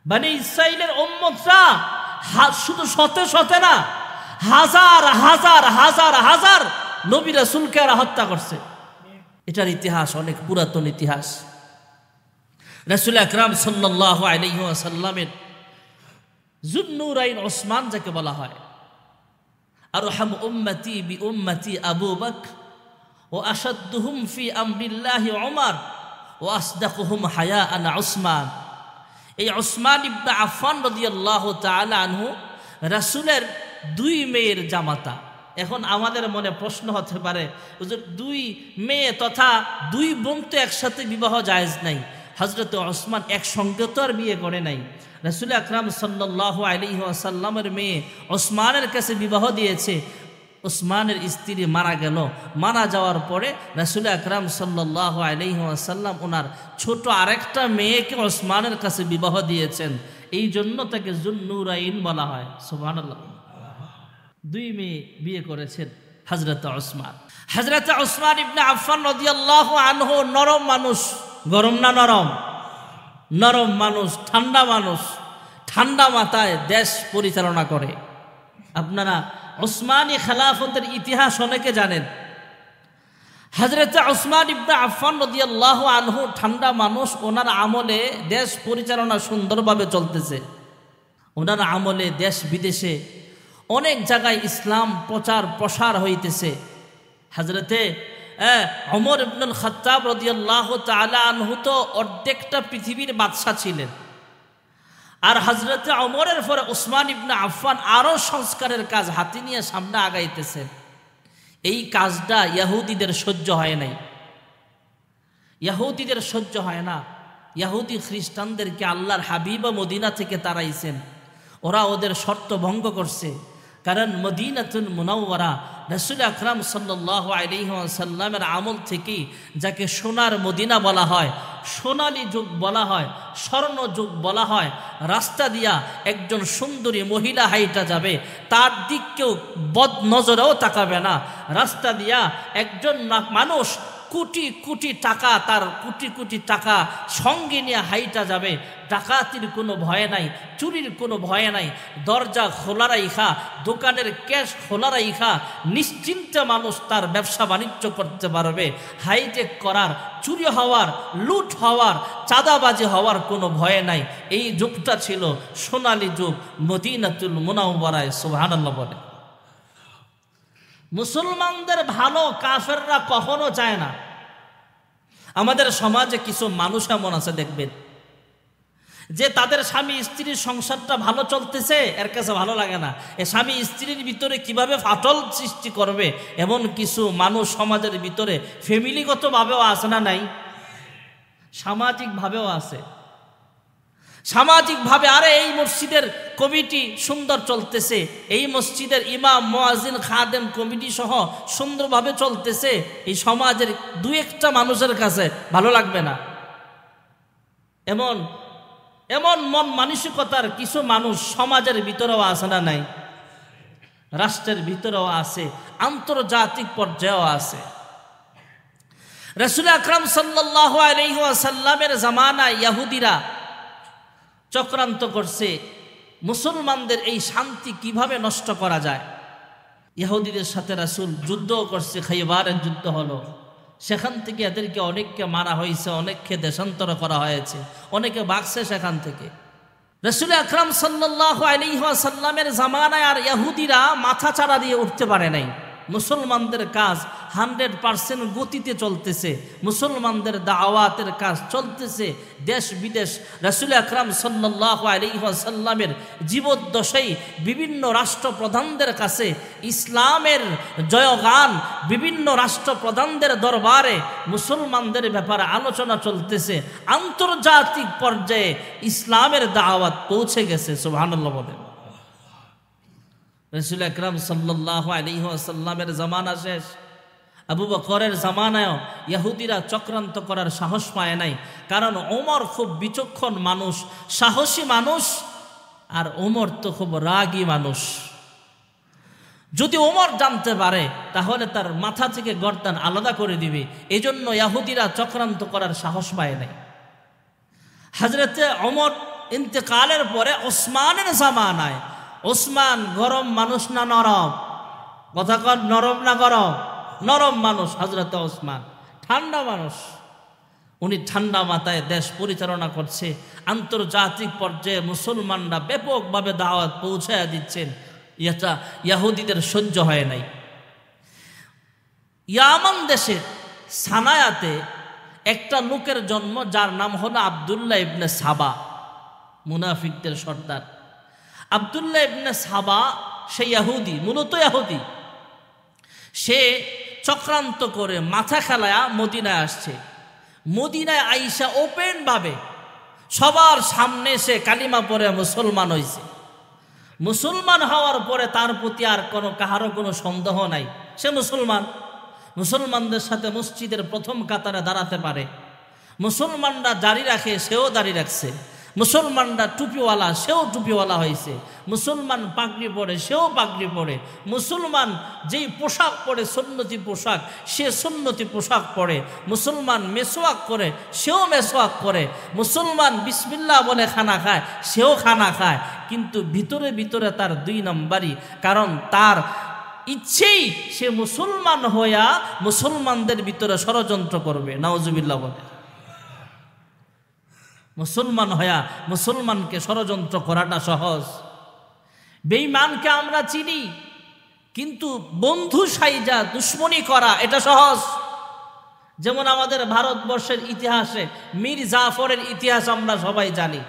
বনি ইসরাইলের উম্মতরা শুধু শতে শতে না, হাজার হাজার হাজার হাজার নবী রাসূলকে এরা হত্যা করছে। এটার ইতিহাস অনেক পুরাতন ইতিহাস। রাসূল আকরাম সাল্লাল্লাহু আলাইহি ওয়াসাল্লামের যুন্নুরাইন ওসমান যাকে বলা হয়, আরহাম উম্মতি বি উম্মতি আবু বকর ও আশাদ্দুহুম ফি আমরিল্লাহি উমর ও আসদাকুহুম হায়াআন উসমান। এই উসমান ইবনে আফফান রাদিয়াল্লাহু তাআলা আনহু রাসূলের দুই মেয়ের জামাতা। এখন আমাদের মনে প্রশ্ন হতে পারে, হুজুর দুই মেয়ে তথা দুই বোন তো একসাথে বিবাহ জায়েজ নাই, হযরত ওসমান একসঙ্গে তো আর বিয়ে করে নাই। রাসূল আকরাম সাল্লাল্লাহু আলাইহি ওয়াসাল্লামের মেয়ে ওসমানের কাছে বিবাহ দিয়েছে। ওসমানের স্ত্রী মারা গেল। মারা যাওয়ার পরে রাসূল আকরাম সাল্লাল্লাহু আলাইহি ওয়াসাল্লাম ওনার ছোট আরেকটা মেয়েকে ওসমানের কাছে বিবাহ দিয়েছেন। এই জন্য তাকে যুন্নুরাইন বলা হয়। সুবহানাল্লাহ। দুই মেয়ে বিয়ে করেছেন হযরত ওসমান। হযরত ওসমান ইবনে আফফান রাদিয়াল্লাহু আনহু নরম মানুষ, গরম না নরম? নরম মানুষ, ঠান্ডা মানুষ, ঠান্ডা মাথায় দেশ পরিচালনা করে। আপনারা ওসমানী খেলাফতের ইতিহাস অনেকে জানেন। হযরত ওসমান ইবনে আফফান রাদিয়াল্লাহু আনহু ঠান্ডা মানুষ, ওনার আমলে দেশ পরিচালনা সুন্দরভাবে চলতেছে। ওনার আমলে দেশ বিদেশে অনেক জায়গায় ইসলাম প্রচার প্রসার হইতেছে। হযরতে ওমর ইবনুল খাত্তাব রাদিয়াল্লাহু তাআলা আনহু তো অর্ধেকটা পৃথিবীর বাদশা ছিলেন। আর হযরতে ওমরের পরে ওসমান ইবনে আফফান আরো সংস্কারের কাজ হাতে নিয়ে সামনে আগাইতেছেন। এই কাজটা ইহুদিদের সহ্য হয় নাই। ইহুদিদের সহ্য হয় না। ইহুদি খ্রিস্টানদেরকে আল্লাহর হাবিব মদিনা থেকে তাড়াইছেন। ওরা ওদের শর্ত ভঙ্গ করছে। কারণ মদিনাতুল মুনাওয়ারা রাসূল আকরাম সাল্লাল্লাহু আলাইহি ওয়াসাল্লামের আমল থেকেই যাকে সোনার মদিনা বলা হয়, সোনালী যুগ বলা হয়, স্বর্ণ যুগ বলা হয়। রাস্তা দিয়া একজন সুন্দরী মহিলা হাইটা যাবে, তার দিক কেউ বদ নজরেও তাকাবে না। রাস্তা দিয়া একজন মানুষ কোটি কোটি টাকা, তার কোটি কোটি টাকা সঙ্গে নিয়ে হাইটা যাবে, ডাকাতির কোনো ভয় নাই, চুরির কোনো ভয় নাই। দরজা খোলা রাইখা, দোকানের ক্যাশ খোলা রাইখা নিশ্চিন্তে মানুষ তার ব্যবসা বাণিজ্য করতে পারবে। হাইটেক করার, চুরি হওয়ার, লুট হওয়ার, চাঁদাবাজি হওয়ার কোনো ভয় নাই। এই যুগটা ছিল সোনালী যুগ মদিনাতুল মুনাওয়ারায়। সুবহানাল্লাহ বলে। মুসলমানদের ভালো কাফেররা কখনো চায় না। আমাদের সমাজে কিছু মানুষ এমন আছে দেখবেন যে তাদের স্বামী স্ত্রীর সংসারটা ভালো চলতেছে, এর কাছে ভালো লাগে না। এ স্বামী স্ত্রীর ভিতরে কিভাবে ফাটল সৃষ্টি করবে, এমন কিছু মানুষ সমাজের ভিতরে ফ্যামিলিগতভাবেও আছে না নাই? সামাজিকভাবেও আছে। সামাজিকভাবে আরে এই মসজিদের কমিটি সুন্দর চলতেছে, এই মসজিদের ইমাম মুয়াজ্জিন খাদেম কমিটি সহ সুন্দরভাবে চলতেছে, এই সমাজের দু একটা মানুষের কাছে ভালো লাগবে না। এমন এমন মন মানসিকতার কিছু মানুষ সমাজের ভিতরেও আছে না নাই? রাষ্ট্রের ভিতরেও আছে, আন্তর্জাতিক পর্যায়েও আছে। রাসূল আকরাম সাল্লাল্লাহু আলাইহি ওয়াসাল্লামের জামানায় ইহুদিরা চক্রান্ত করছে মুসলমানদের এই শান্তি কিভাবে নষ্ট করা যায়। ইহুদিদের সাথে রাসূল যুদ্ধও করছে, খাইবারের যুদ্ধ হলো। সেখান থেকে এদেরকে অনেককে মারা হয়েছে, অনেককে দেশান্তর করা হয়েছে, অনেকে ভাগছে সেখান থেকে। রাসূল আকরাম সাল্লাল্লাহু আলাইহি ওয়াসাল্লামের জামানায় আর ইহুদিরা মাথা চাড়া দিয়ে উঠতে পারে নাই। মুসলমানদের কাজ 100% গতিতে চলতেছে, মুসলমানদের দাওয়াতের কাজ চলতেছে দেশ বিদেশ। রাসূল আকরাম সাল্লাল্লাহু আলাইহি ওয়াসাল্লামের জীবদ্দশায় বিভিন্ন রাষ্ট্রপ্রধানদের কাছে ইসলামের জয়গান, বিভিন্ন রাষ্ট্রপ্রধানদের দরবারে মুসলমানদের ব্যাপারে আলোচনা চলতেছে। আন্তর্জাতিক পর্যায়ে ইসলামের দাওয়াত পৌঁছে গেছে। সুবহানাল্লাহ বলেন। রাসূল আকরাম সাল্লাল্লাহু আলাইহি ওয়াসাল্লামের জামানা শেষ। আবু বকরের জামানায়ও ইহুদিরা চক্রান্ত করার সাহস পায় নাই। কারণ ওমর খুব বিচক্ষণ মানুষ, সাহসী মানুষ, আর ওমর তো খুব রাগী মানুষ। যদি ওমর জানতে পারে তাহলে তার মাথা থেকে গর্দান আলাদা করে দিবে। এজন্য ইহুদিরা চক্রান্ত করার সাহস পায় নাই। হযরতে ওমর ইন্তেকালের পরে ওসমানের জামানায়, ওসমান গরম মানুষ না নরম? কথা কর, নরম না গরম? নরম মানুষ হযরত ওসমান, ঠান্ডা মানুষ। উনি ঠান্ডা মাথায় দেশ পরিচালনা করছে। আন্তর্জাতিক পর্যায়ে মুসলমানরা ব্যাপকভাবে দাওয়াত পৌঁছায়া দিচ্ছেন। এটা ইহুদিদের সহ্য হয় নাই। ইয়ামান দেশের সানায়াতে একটা লোকের জন্ম, যার নাম হলো আব্দুল্লাহ ইবনে সাবা, মুনাফিকদের সর্দার। আব্দুল্লাহ ইবনে সাবা সে ইহুদি, মূলত ইহুদি। সে চক্রান্ত করে মাথা খেলায়া মদিনায় আসছে। মদিনায় আইসা ওপেন ভাবে সবার সামনে সে কালিমা পড়ে মুসলমান হয়েছে। মুসলমান হওয়ার পরে তার প্রতি আর কাহারও কোনো সন্দেহ নাই, সে মুসলমান। মুসলমানদের সাথে মসজিদের প্রথম কাতারে দাঁড়াতে পারে। মুসলমানরা দাড়ি রাখে, সেও দাড়ি রাখছে। মুসলমানরা টুপিওয়ালা, সেও টুপিওয়ালা হয়েছে। মুসলমান পাগড়ি পরে, সেও পাগড়ি পরে। মুসলমান যেই পোশাক পরে সুন্নতি পোশাক, সে সুন্নতি পোশাক পরে। মুসলমান মেসোয়াক করে, সেও মেসোয়াক করে। মুসলমান বিসমিল্লাহ বলে খানা খায়, সেও খানা খায়। কিন্তু ভিতরে ভিতরে তার দুই নম্বরই, কারণ তার ইচ্ছেই সে মুসলমান হইয়া মুসলমানদের ভিতরে ষড়যন্ত্র করবে। নাউজুবিল্লাহ বলে। মুসলমান হইয়া মুসলমানকে ষড়যন্ত্র করাটা সহজ। বেঈমানকে আমরা চিনি, কিন্তু বন্ধু সাইজা দুশ্মনী করা এটা সহজ। যেমন আমাদের ভারতবর্ষের ইতিহাসে মীর জাফরের ইতিহাস আমরা সবাই জানি।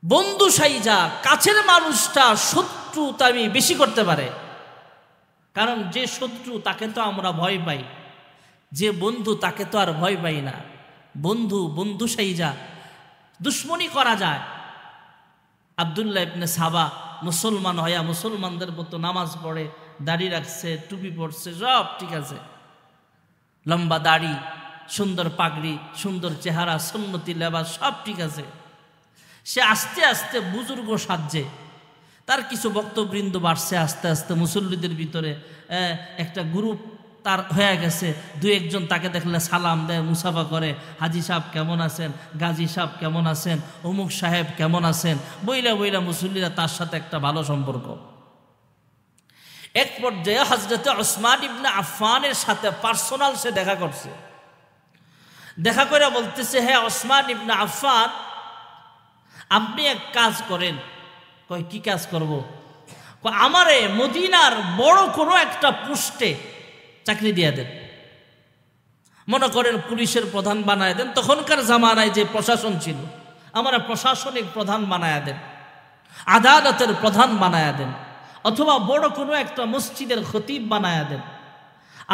বন্ধু সাইজা কাছের মানুষটা শত্রুতামি বেশি করতে পারে, কারণ যে শত্রু তাকে তো আমরা ভয় পাই, যে বন্ধু তাকে তো আর ভয় পাই না। বন্ধু সাইজা দুশ্মনী করা যায়। আব্দুল্লাহ ইবনে সাবা মুসলমান হইয়া মুসলমানদের মতো নামাজ পড়ে, দাড়ি রাখছে, টুপি পড়ছে, সব ঠিক আছে। লম্বা দাড়ি, সুন্দর পাগড়ি, সুন্দর চেহারা, সুন্নতি লেবাস, সব ঠিক আছে। সে আস্তে আস্তে বুজুর্গ সাজে। তার কিছু বক্তবৃন্দ বাড়ছে আস্তে আস্তে। মুসল্লিদের ভিতরে একটা গ্রুপ তার হয়ে গেছে। দুই একজন তাকে দেখলে সালাম দেয়, মুসাফা করে। হাজি সাহেব কেমন আছেন, গাজী সাহেব কেমন আছেন, অমুক সাহেব কেমন আছেন, বইলা বইলা মুসল্লিরা তার সাথে একটা ভালো সম্পর্ক। এক পর্যায়ে হযরত উসমান ইবনে আফফানের সাথে পার্সোনাল সে দেখা করছে। দেখা করে বলতেছে, হ্যাঁ উসমান ইবনে আফফান, আপনি এক কাজ করেন। কয়, কি কাজ করব? আমারে মদিনার বড় কোনো একটা পোস্টে চাকরি দিয়ে দেন। মনে করেন পুলিশের প্রধান বানায় দেন। তখনকার জামানায় যে প্রশাসন ছিল, আমার প্রশাসনিক প্রধান বানায় দেন, আদালতের প্রধান বানায় দেন, অথবা বড় কোনো একটা মসজিদের খতিব বানায় দেন।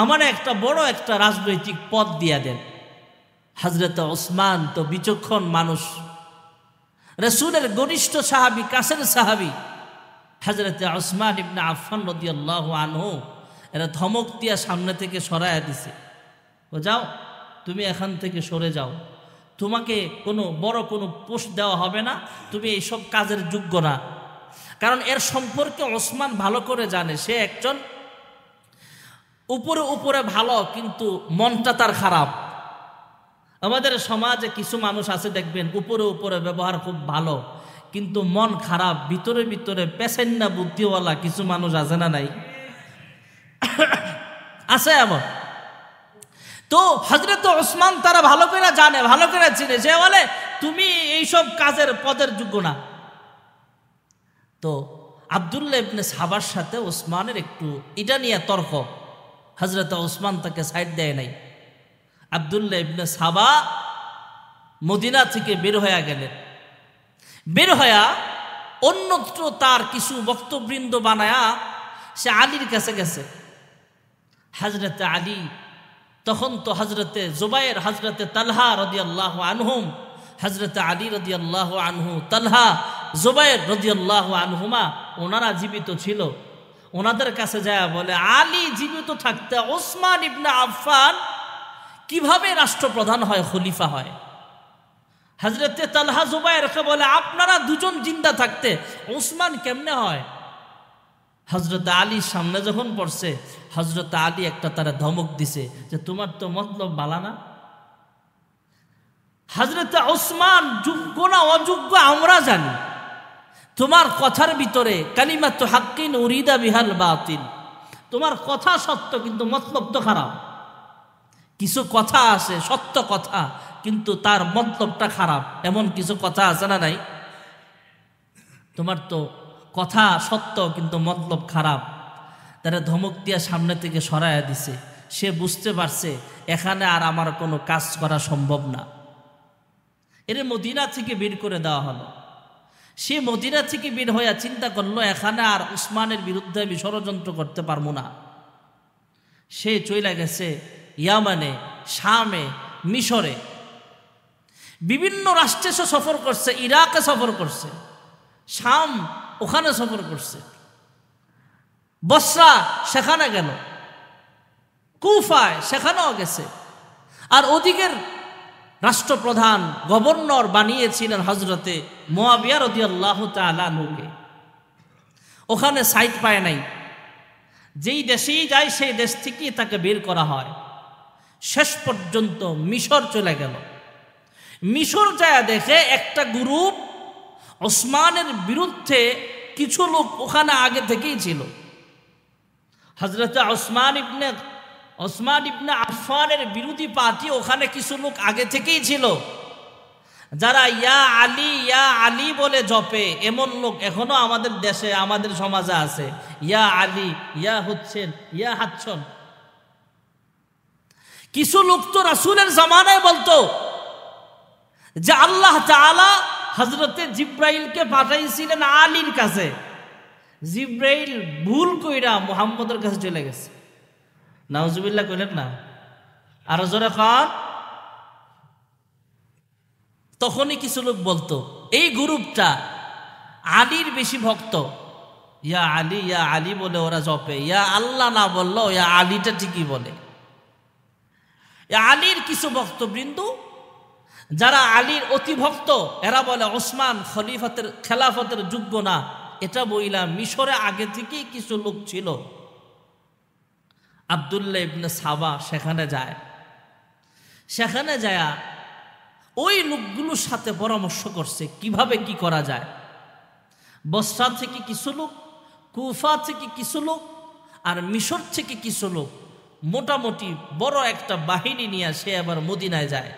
আমার একটা বড় একটা রাজনৈতিক পদ দিয়ে দেন। হযরত ওসমান তো বিচক্ষণ মানুষ, রাসূলের ঘনিষ্ঠ সাহাবী, কাছের সাহাবী। হযরত ওসমান ইবনে আফফান রাদিয়াল্লাহু আনহু এরা ধমক দিয়া সামনে থেকে সরাইয়া দিছে। ও যাও, তুমি এখান থেকে সরে যাও, তোমাকে কোনো বড় কোনো পোস্ট দেওয়া হবে না, তুমি এইসব কাজের যোগ্য না। কারণ এর সম্পর্কে ওসমান ভালো করে জানে, সে একজন উপরে উপরে ভালো, কিন্তু মনটা তার খারাপ। আমাদের সমাজে কিছু মানুষ আছে দেখবেন, উপরে উপরে ব্যবহার খুব ভালো, কিন্তু মন খারাপ, ভিতরে ভিতরে পেছেন্না বুদ্ধিওয়ালা কিছু মানুষ আছে না নাই? আছে এমন। তো হযরত ওসমান তারা ভালো করে জানে, ভালো করে চিনে। সে বলে, তুমি এইসব কাজের পদের যোগ্য না। তো আব্দুল্লাহ ইবনে সাবার সাথে ওসমানের একটু এটা নিয়ে তর্ক। হযরত ওসমান তাকে সাইড দেয় নাই। আব্দুল্লাহ ইবনে সাবা মদিনা থেকে বের হয়ে গেলেন। বের হইয়া অন্যত্র তার কিছু বক্তবৃন্দ বানায়া সে আলীর কাছে গেছে। হযরতে আলী তখন তো হযরতে জুবাইর, হযরতে তালহা রাদিয়াল্লাহু আনহুম, হযরতে আলী রাদিয়াল্লাহু আনহু, তালহা, জুবাইর রাদিয়াল্লাহু আনহুমা ওনারা জীবিত ছিল। ওনাদের কাছে যায় বলে, আলী জীবিত থাকতে ওসমান ইবনে আফফান কিভাবে রাষ্ট্রপ্রধান হয়, খলিফা হয়? হযরতে তালহা জুবাইরকে বলে, আপনারা দুজন জিন্দা থাকতে ওসমান কেমনে হয়? হযরত আলীর সামনে যখন পড়ছে, হযরত আলী একটা তারা ধমক দিছে যে তোমার তো মতলব বালা না। হযরত ওসমান যোগ্য না অযোগ্য আমরা জানি, তোমার কথার ভিতরে কালিমাতু হাক্কিন উরিদা বিহাল বাতিল, তোমার কথা সত্য কিন্তু মতলব তো খারাপ। কিছু কথা আছে সত্য কথা কিন্তু তার মতলবটা খারাপ, এমন কিছু কথা আছে না নাই? তোমার তো কথা সত্য কিন্তু মতলব খারাপ। তারা ধমক দিয়া সামনে থেকে সরাইয়া দিছে, সে বুঝতে পারছে এখানে আর আমার কোনো কাজ করা সম্ভব না। এর মদিনা থেকে বের করে দেওয়া হলো। সে মদিনা থেকে বের হইয়া চিন্তা করলো এখানে আর উসমানের বিরুদ্ধে আমি ষড়যন্ত্র করতে পারবো না। সে চলে গেছে ইয়ামানে, শামে, মিশরে, বিভিন্ন রাষ্ট্রে সে সফর করছে, ইরাকে সফর করছে, শাম ওখানে সফর করছে, বসরা সেখানে গেল, কুফায় সেখানেও গেছে। আর ওদিকের রাষ্ট্রপ্রধান গভর্নর বানিয়েছিলেন হজরতে মুআবিয়া রাদিয়াল্লাহু তাআলা আনহুকে। ওখানে সাইট পায় নাই, যেই দেশেই যায় সেই দেশ থেকেই তাকে বের করা হয়। শেষ পর্যন্ত মিশর চলে গেল। মিশর যায় দেখে একটা গ্রুপ ওসমানের বিরুদ্ধে, কিছু লোক ওখানে আগে থেকেই ছিল। হযরত ওসমান ইবনে আফফানের বিরোধী পার্টি ওখানে কিছু লোক আগে থেকেই ছিল, যারা ইয়া আলী বলে জপে। এমন লোক এখনো আমাদের দেশে, আমাদের সমাজে আছে। ইয়া আলী, ইয়া হুসেন, ইয়া হাসন। কিছু লোক তো রাসূলের জামানায় বলতো যে আল্লাহ তাআলা হযরতে জিব্রাইলকে পাঠাইছিলেন আলীর কাছে, জিব্রাইল ভুল কইরা মুহাম্মদের কাছে চলে গেছে। নাউজুবিল্লাহ কইলেন না? আরো জোরে কর। তখনই কিছু লোক বলতো এই গ্রুপটা আলীর বেশি ভক্ত, ইয়া আলী বলে ওরা জপে, ইয়া আল্লাহ না বললো ইয়া আলীটা ঠিকই বলে। আলীর কিছু ভক্তবৃন্দ যারা আলীর অতি ভক্ত, এরা বলে ওসমান খেলাফতের যোগ্য না। এটা বইলা মিশরে আগে থেকেই কিছু লোক ছিল। আব্দুল্লাহ ইবনে সাবা সেখানে যায়। সেখানে যায় ওই লোকগুলোর সাথে পরামর্শ করছে কিভাবে কি করা যায়। বসরা থেকে কিছু লোক, কুফা থেকে কিছু লোক, আর মিশর থেকে কিছু লোক, মোটামুটি বড় একটা বাহিনী নিয়ে সে আবার মদিনায় যায়।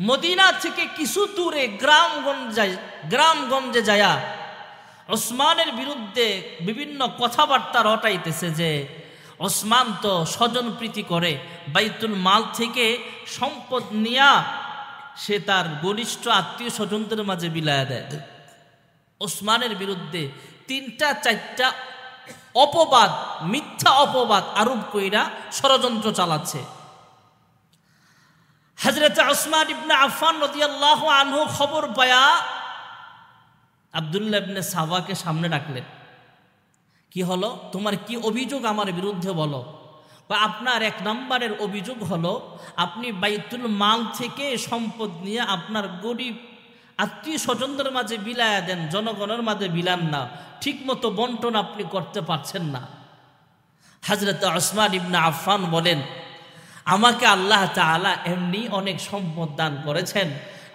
মদিনা থেকে কিছু দূরে গ্রামগঞ্জে যায় ওসমানের বিরুদ্ধে বিভিন্ন কথাবার্তা রটাইতেছে যে ওসমান তো স্বজন প্রীতি করে, বাইতুল মাল থেকে সম্পদ নিয়া সে তার ঘনিষ্ঠ আত্মীয় স্বজনদের মাঝে বিলায়া দেয়। ওসমানের বিরুদ্ধে 3-4টা অপবাদ, মিথ্যা অপবাদ আরোপ কইরা ষড়যন্ত্র চালাচ্ছে। হযরত ওসমান ইবনে আফফান রাদিয়াল্লাহু আনহু খবর পায়া আব্দুল্লাহ ইবনে সাবাকে সামনে ডাকলেন। কি হলো, তোমার কি অভিযোগ আমার বিরুদ্ধে বলো। বা আপনার 1 নম্বরের অভিযোগ হলো আপনি বাইতুল মাল থেকে সম্পদ নিয়ে আপনার গরিব আত্মীয় স্বজনদের মাঝে বিলায়া দেন, জনগণের মাঝে বিলান না, ঠিক মতো বন্টন আপনি করতে পারছেন না। হযরত ওসমান ইবনে আফফান বলেন, আমাকে আল্লাহ তাআলা এমনি অনেক সম্পদ দান করেছেন,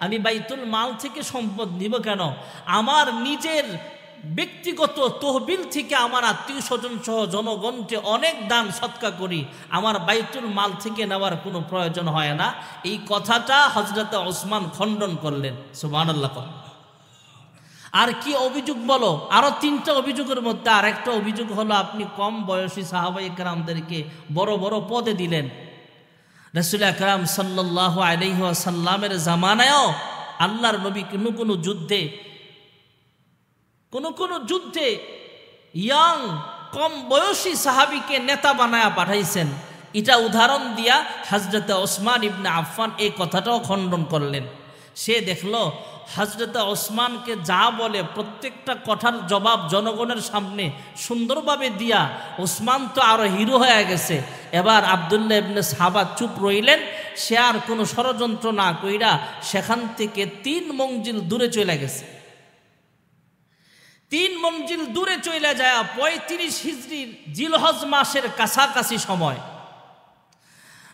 আমি বাইতুল মাল থেকে সম্পদ নিব কেন? আমার নিজের ব্যক্তিগত তহবিল থেকে আমার আত্মীয় স্বজন সহ জনগণকে অনেক দান সৎকা করি, আমার বাইতুল মাল থেকে নেওয়ার কোনো প্রয়োজন হয় না। এই কথাটা হযরত ওসমান খণ্ডন করলেন। সুবহানাল্লাহ। আর কি অভিযোগ বলো? আরো 3টা অভিযোগের মধ্যে আরেকটা অভিযোগ হলো আপনি কম বয়সী সাহাবায়ে কেরামদেরকে বড় বড় পদে দিলেন। রাসূল আকরাম সাল্লাল্লাহু আলাইহি ওয়াসাল্লামের জামানায়ও আল্লাহর নবী কোন যুদ্ধে ইয়াং কম বয়সী সাহাবীকে নেতা বানায়া পাঠাইছেন। এটা উদাহরণ দিয়া হযরত ওসমান ইবনে আফফান এই কথাটাও খণ্ডন করলেন। সে দেখলো হযরত ওসমানকে যা বলে প্রত্যেকটা কথার জবাব জনগণের সামনে সুন্দরভাবে দিয়া ওসমান তো আরো হিরো হয়ে গেছে। এবার আব্দুল্লাহ ইবনে সাবা চুপ রইলেন। সে আর কোনো ষড়যন্ত্র না কইরা সেখান থেকে 3 মঞ্জিল দূরে চলে গেছে। 3 মঞ্জিল দূরে চলে যায় 35 হিজরির জিলহজ মাসের কাছাকাছি সময়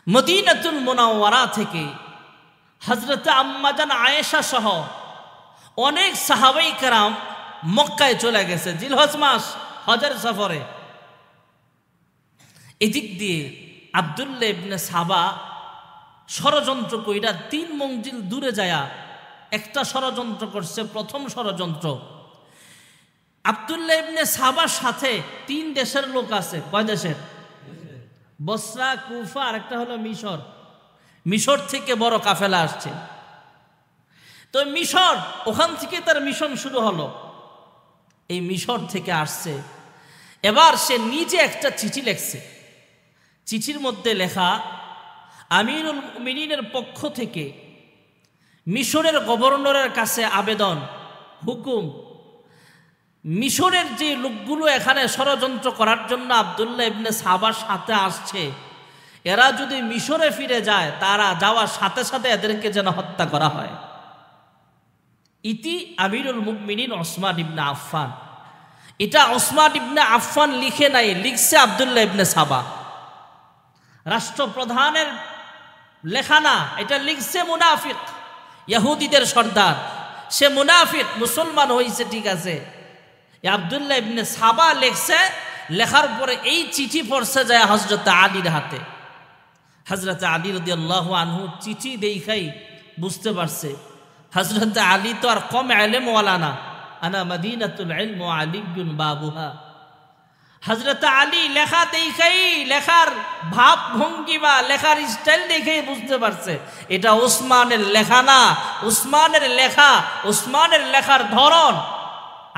মদিনাতুল মুনাওয়ারা থেকে হযরত আম্মাজান আয়েশা সহ অনেক সাহাবাই কেরাম মক্কায় চলে গেছে জিলহজ মাস হজের সফরে। এদিক দিয়ে আব্দুল্লাহ ইবনে সাবা ষড়যন্ত্র কইরা 3 মঞ্জিল দূরে যায়া একটা ষড়যন্ত্র করছে। প্রথম ষড়যন্ত্র, আব্দুল্লাহ ইবনে সাবার সাথে 3 দেশের লোক আছে। কয় দেশের? বসরা, কুফা আর একটা হলো মিশর। মিশর থেকে বড় কাফেলা আসছে। তো মিশর, ওখান থেকে তার মিশন শুরু হলো। এই মিশর থেকে আসছে। এবার সে নিজে একটা চিঠি লিখছে। চিঠির মধ্যে লেখা, আমিরুল মুমিনিনের পক্ষ থেকে মিশরের গভর্নরের কাছে আবেদন, হুকুম, মিশরের যে লোকগুলো এখানে ষড়যন্ত্র করার জন্য আব্দুল্লাহ ইবনে সাবার সাথে আসছে, এরা যদি মিশরে ফিরে যায়, তারা যাওয়ার সাথে সাথে এদেরকে যেন হত্যা করা হয়। ইতি আমিরুল মুমিনিন ওসমান ইবনে আফফান। এটা ওসমান ইবনে আফফান লিখে নাই, লিখছে আব্দুল্লাহ ইবনে সাবা। রাষ্ট্রপ্রধানের লেখা না, এটা লিখছে মুনাফিক, ইহুদিদের সর্দার। সে মুনাফিক, মুসলমান হয়েছে ঠিক আছে। আব্দুল্লাহ ইবনে সাবা লিখছে, লেখার পরে এই চিঠি পড়ছে যায় হযরত আলীর হাতে। হযরত আলী রাদিয়াল্লাহু আনহু চিঠি দেখাই বুঝতে পারছে হযরত আলী তো আর কম ইলম ওয়ালা না। আনা মদিনাতুল ইলম ওয়া আলিয়্যুন বাবুহা। হযরত আলী লেখা দেখাই, লেখার ভাব ভঙ্গিমা, লেখার স্টাইল দেখেই বুঝতে পারছে এটা ওসমানের লেখা না। ওসমানের লেখা, ওসমানের লেখার ধরন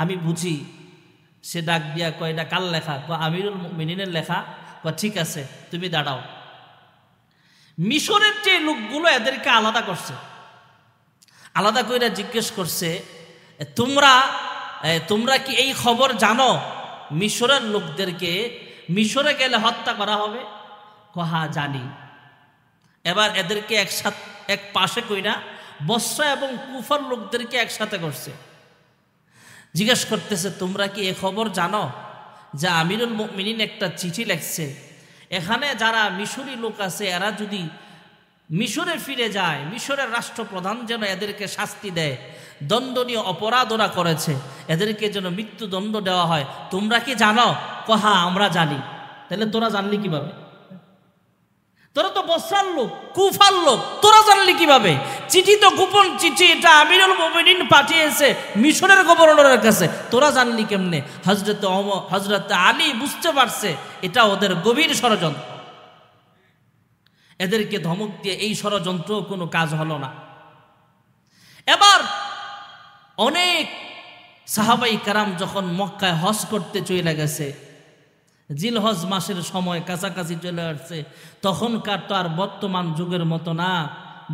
আমি বুঝি। সে ডাক দিয়া কয়, এটা কার লেখা? আমিরুল মুমিনিনের লেখা। ঠিক আছে, তুমি দাঁড়াও। মিশরের যে লোকগুলো এদেরকে আলাদা করছে, আলাদা করে জিজ্ঞেস করছে, তোমরা কি এই খবর জানো মিশরের লোকদেরকে মিশরে গেলে হত্যা করা হবে? হ্যাঁ জানি। এবার এদেরকে একসাথে এক পাশে কইরা বসরা এবং কুফার লোকদেরকে একসাথে করছে। জিজ্ঞেস করতেছে, তোমরা কি এ খবর জানো যে আমিরুল মুমিনিন একটা চিঠি লিখছে, এখানে যারা মিশরি লোক আছে এরা যদি মিশরে ফিরে যায়, মিশরের রাষ্ট্রপ্রধান যেন এদেরকে শাস্তি দেয়, দণ্ডনীয় অপরাধ ওরা করেছে, এদেরকে যেন মৃত্যুদণ্ড দেওয়া হয়। তোমরা কি জানো? হ্যাঁ আমরা জানি। তাহলে তোরা জানলি কিভাবে? তোরা তো বসরার লোক, কুফার লোক, তোরা জানলি কিভাবে? চিঠি তো গোপন চিঠি, এটা আমিরুল মুমিনিন পাঠিয়েছে মিশরের গভর্নরের কাছে, তোরা জানলি কেমনে? হযরত আলী বুঝতে পারছে এটা ওদের গভীর ষড়যন্ত্র। এদেরকে ধমক দিয়ে এই ষড়যন্ত্র কোনো কাজ হলো না। এবার অনেক সাহাবাই কারাম যখন মক্কায় হজ করতে চলে গেছে, জিলহজ মাসের সময় কাছাকাছি চলে আসছে, তখনকার তো আর বর্তমান যুগের মতো না।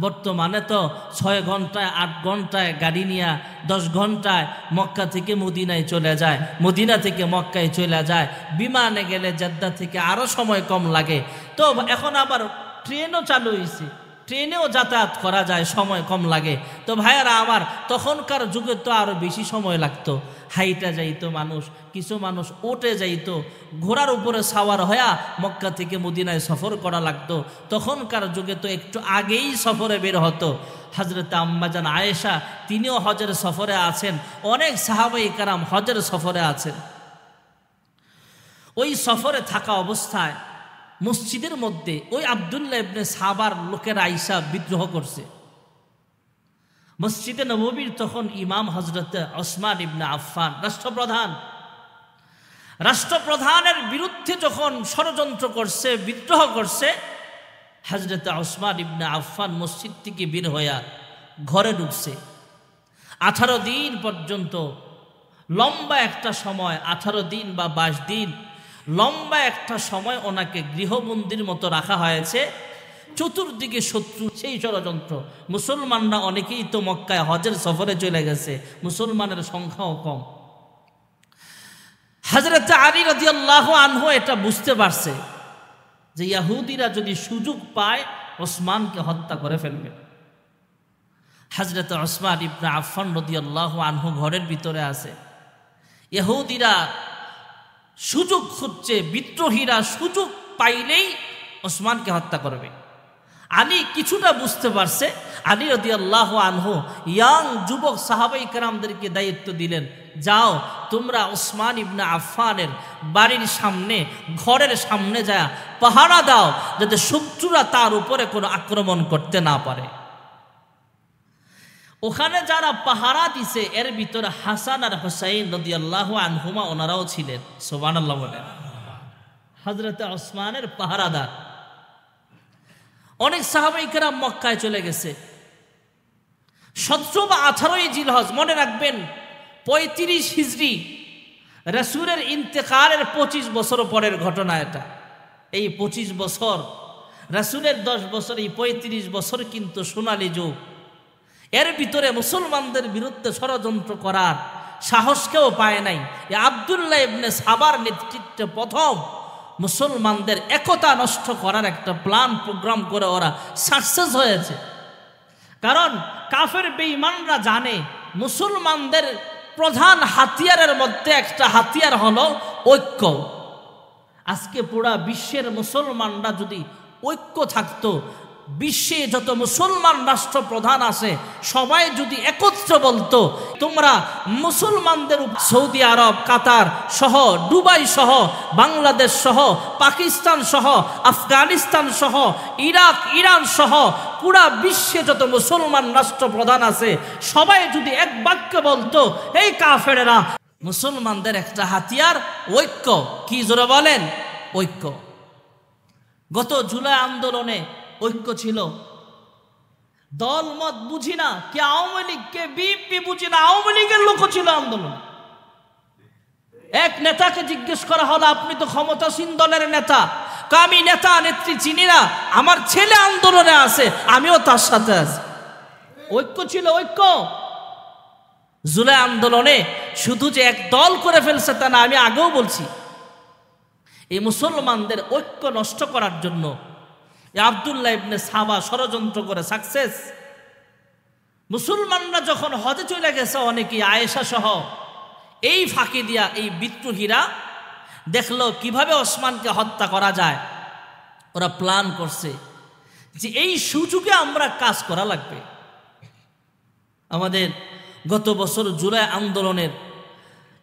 বর্তমানে তো 6 ঘন্টায় 8 ঘন্টায় গাড়ি নিয়ে 10 ঘন্টায় মক্কা থেকে মদিনায় চলে যায়, মদিনা থেকে মক্কায় চলে যায়। বিমানে গেলে জেদ্দা থেকে আরো সময় কম লাগে। তো এখন আবার ট্রেনও চালু হয়েছে, ট্রেনেও যাতায়াত করা যায়, সময় কম লাগে। তো ভাইয়ারা আমার, তখনকার যুগে তো আরো বেশি সময় লাগতো। হাইটা যাইতো মানুষ, কিছু মানুষ ওটে যাইতো, ঘোড়ার উপরে সাওয়ার হয়া মক্কা থেকে মদিনায় সফর করা লাগতো। তখনকার যুগে তো একটু আগেই সফরে বের হতো। হযরত আম্মাজান আয়েশা তিনিও হজের সফরে আছেন, অনেক সাহাবায়ে কেরাম হজের সফরে আছেন। ওই সফরে থাকা অবস্থায় মসজিদের মধ্যে ওই আব্দুল্লাহ ইবনে সাবার লোকেরা আইসা বিদ্রোহ করছে। মসজিদে নববীর তখন ইমাম হযরত ওসমান ইবনে আফফান রাষ্ট্রপ্রধান। রাষ্ট্রপ্রধানের বিরুদ্ধে যখন ষড়যন্ত্র করছে, বিদ্রোহ করছে, হযরত ওসমান ইবনে আফফান মসজিদ থেকে বের হইয়া ঘরে ঢুকছে। 18 দিন পর্যন্ত, লম্বা একটা সময়, 18 দিন বা 22 দিন, লম্বা একটা সময় ওনাকে গৃহবন্দির মতো রাখা হয়েছে। চতুর্দিকে শত্রু, সেই ষড়যন্ত্র। মুসলমানরা অনেকেই তো মক্কায় হজের সফরে চলে গেছে, মুসলমানের সংখ্যাও কম। হযরত আলী রাদিয়াল্লাহু আনহু এটা বুঝতে পারছে যে ইহুদিরা যদি সুযোগ পায় ওসমানকে হত্যা করে ফেলবে। হযরত ওসমান ইবনে আফফান রাদিয়াল্লাহু আনহু ঘরের ভিতরে আছে। ইহুদিরা সুযোগ খুঁজছে, বিদ্রোহীরা সুযোগ পাইলেই ওসমানকে হত্যা করবে। আলী কিছুটা বুঝতে পারছে। আলী রাদিয়াল্লাহু আনহু ইয়াং যুবক সাহাবায়ে কেরামদেরকে দায়িত্ব দিলেন, যাও তোমরা ওসমান ইবনে আফফানের বাড়ির সামনে, ঘরের সামনে যায় পাহারা দাও, যাতে শত্রুরা তার উপরে কোনো আক্রমণ করতে না পারে। ওখানে যারা পাহারা দিছে এর ভিতরে হাসান আর হুসাইন রাদিয়াল্লাহু আনহুমা ওনারাও ছিলেন। সুবহানাল্লাহ বলেন। হযরত ওসমানের পাহারাদার। অনেক সাহাবায়ে কেরাম মক্কায় চলে গেছে। 17 বা 18 জিলহজ, মনে রাখবেন 35 হিজরি, রাসূলের ইন্তেকালের 25 বছর পরের ঘটনা এটা। এই 25 বছর, রাসূলের 10 বছর, এই 35 বছর কিন্তু সোনালী যুগ। এর ভিতরে মুসলমানদের বিরুদ্ধে ষড়যন্ত্র করার সাহস কেউ পায় নাই। আব্দুল্লাহ ইবনে সাবার নেতৃত্বে প্রথম মুসলমানদের একতা নষ্ট করার একটা প্ল্যান প্রোগ্রাম করে ওরা সাকসেস হয়েছে। কারণ কাফের বেঈমানরা জানে মুসলমানদের প্রধান হাতিয়ারের মধ্যে একটা হাতিয়ার হলো ঐক্য। আজকে পুরা বিশ্বের মুসলমানরা যদি ঐক্য থাকতো, বিশ্বে যত মুসলমান রাষ্ট্র প্রধান আছে সবাই যদি একত্রে বলতো, তোমরা মুসলমানদের সৌদি আরব, কাতার সহ, দুবাই সহ, বাংলাদেশ সহ, পাকিস্তান সহ, আফগানিস্তান সহ, ইরাক, ইরান সহ পুরা বিশ্বে যত মুসলমান রাষ্ট্র প্রধান আছে সবাই যদি এক বাক্যে বলতো, এই কাফেরেরা, মুসলমানদের একটা হাতিয়ার ঐক্য। কি জোরে বলেন? ঐক্য। গত জুলাই আন্দোলনে ঐক্য ছিল। দল মত বুঝি না, কে আওয়ামী লীগ কে বিএনপি বুঝি না, আওয়ামী লীগের লোক ছিল আন্দোলন। এক নেতাকে জিজ্ঞেস করা হলো, আপনি তো ক্ষমতাসীন দলের নেতা। আমি নেতা নেত্রী চিনি না, আমার ছেলে আন্দোলনে আছে, আমিও তার সাথে আছি। ঐক্য ছিল, ঐক্য। জুলাই আন্দোলনে শুধু যে এক দল করে ফেলছে তা না, আমি আগেও বলছি। এই মুসলমানদের ঐক্য নষ্ট করার জন্য আব্দুল্লাহ ইবনে সাবা ষড়যন্ত্র করে সাকসেস। মুসলমানরা যখন হজে চলে গেছে অনেকেই, আয়েশা সহ, এই ফাঁকি দিয়া এই বিদ্রোহীরা দেখলো কিভাবে ওসমানকে হত্যা করা যায়। ওরা প্ল্যান করছে যে এই সুযোগে আমরা কাজ করা লাগবে। আমাদের গত বছর জুলাই আন্দোলনের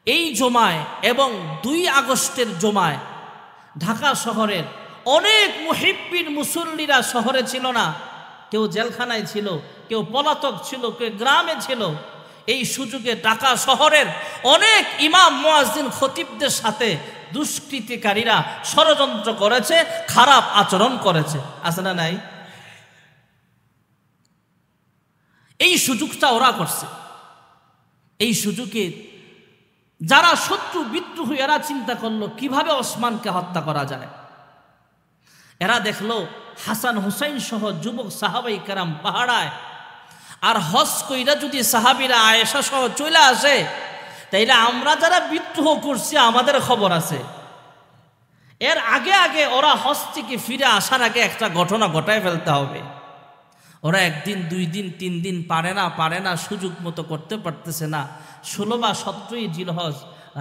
এই জমায় এবং 2 আগস্টের জমায় ঢাকা শহরের অনেক মুহিব্বিন মুসল্লিরা শহরে ছিল না, কেউ জেলখানায় ছিল, কেউ পলাতক ছিল, কেউ গ্রামে ছিল। এই সুযোগে ঢাকা শহরের অনেক ইমাম, মুয়াজ্জিন, খতিবদের সাথে দুষ্কৃতিকারীরা ষড়যন্ত্র করেছে, খারাপ আচরণ করেছে। আছে না নাই? এই সুযোগটা ওরা করছে। এই সুযোগে যারা শত্রু বিদ্রোহ, এরা চিন্তা করলো কিভাবে ওসমানকে হত্যা করা যায়। এরা দেখলো হাসান হুসাইন সহ যুবক সাহাবাই কেরাম পাহাড়ায়, আর হজ কইরা যদি সাহাবীরা আয়েশা সহ চলে আসে, তাইলে আমরা যারা বিদ্রোহ করছি আমাদের খবর আছে। এর আগে আগে ওরা হজ থেকে ফিরে আসার আগে একটা ঘটনা ঘটায় ফেলতে হবে। ওরা 1 দিন 2 দিন 3 দিন পারে না, সুযোগ মতো করতে পারতেছে না। 16 বা 17 জিলহজ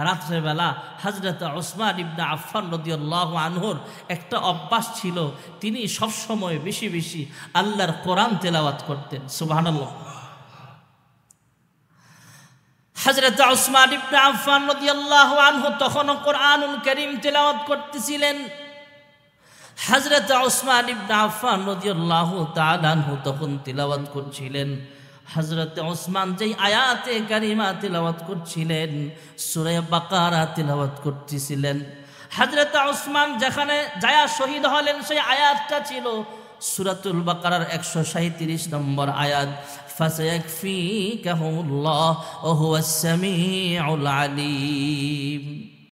রাত্রেবেলা হযরত ওসমান ইবনে আফফান রাদিয়াল্লাহু আনহুর একটা অভ্যাস ছিল, তিনি সবসময় বেশি বেশি আল্লাহর কোরআন তেলাওয়াত করতেন। সুবহানাল্লাহ। হযরত ওসমান ইবনে আফফান রাদিয়াল্লাহু আনহু তখন কোরআনুল কারীম তেলাওয়াত করতেছিলেন। হযরত ওসমান ইবনে আফফান রাদিয়াল্লাহু তাআলা আনহু তখন তেলাওয়াত করছিলেন। হযরত ওসমান যেই আয়াতে কারিমা তেলাওয়াত করছিলেন, সূরা বাকারা তেলাওয়াত করতেছিলেন। হযরত ওসমান যেখানে যায়া শহীদ হলেন সেই আয়াতটা ছিল সূরাতুল বাকারার 137 নম্বর আয়াত, ফাসায়াকফিকাহুল্লাহ ওয়া হুয়াস সামিউল আলিম।